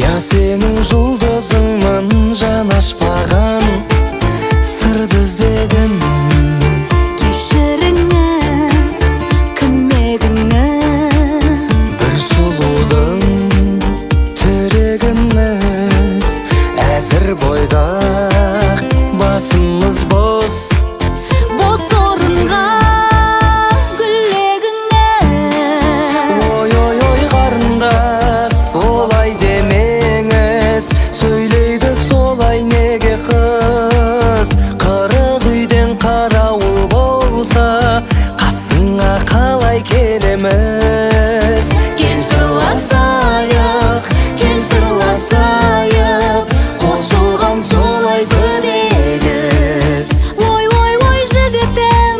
Я сенің жұлдызыңмын, жанашпаған сырды іздедім. Кешіріңіз, кім едіңіз? Бір сұлудың түрегіміз, әзір бойдақ басымыз бос. Бос орынға гүлегіңіз. Ой, ой, ой, қарындас, олай демеңіз. Сөйлейді солай неге қыз? Қырық үйден қарауыл болса, қасыңа қалай келеміз? Кел сырласайық, кел сырласайық, қосылған солай көдегіз. Ой, ой, ой, жігітім,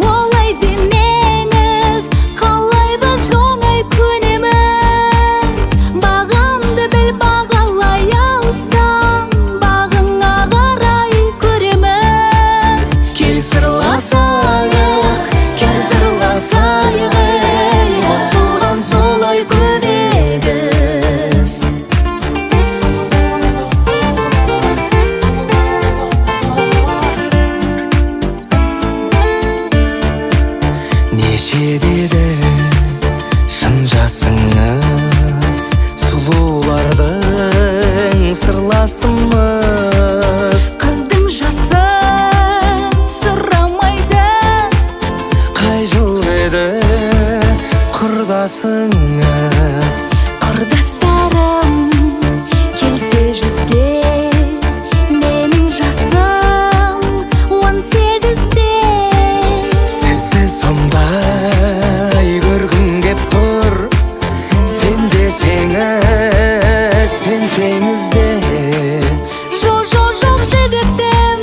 олай демеңіз. Қалай біз оңай көнеміз? Бағамды біл, бағалай алсаң, бағыңа қарай көреміз. Кел сырласайық, кел сырласайық, қосылған солай көдегіз. Неше деді шын жасыңыз, сұлулардың сырласымыз. Қыздың жасы сұрамайды. Қай жыл еді құрдасыңыз? Құрдастарым келсе жүзге, менің жасым 18-де. Сізді сондай көргім кеп тұр. Сен десеңіз, сенсеңіз де. Жоқ жігітім,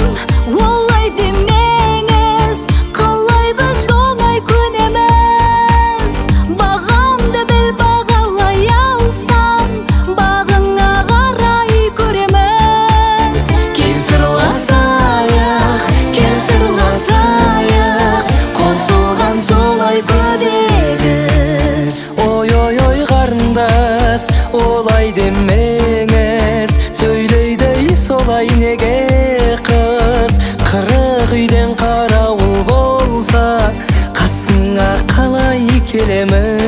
олай демеңіз. Қалай біз оңай көнеміз? Бағамды біл, бағалай алсаң, бағыңа қарай көреміз. Кел сырласайық, кел сырласайық, қосылған солай көдегіз. Ой, ой, ой, қарындас, олай демеңіз. Сөйлейді солай неге қыз? Қырық үйден қарауыл болса, қасыңа қалай келеміз?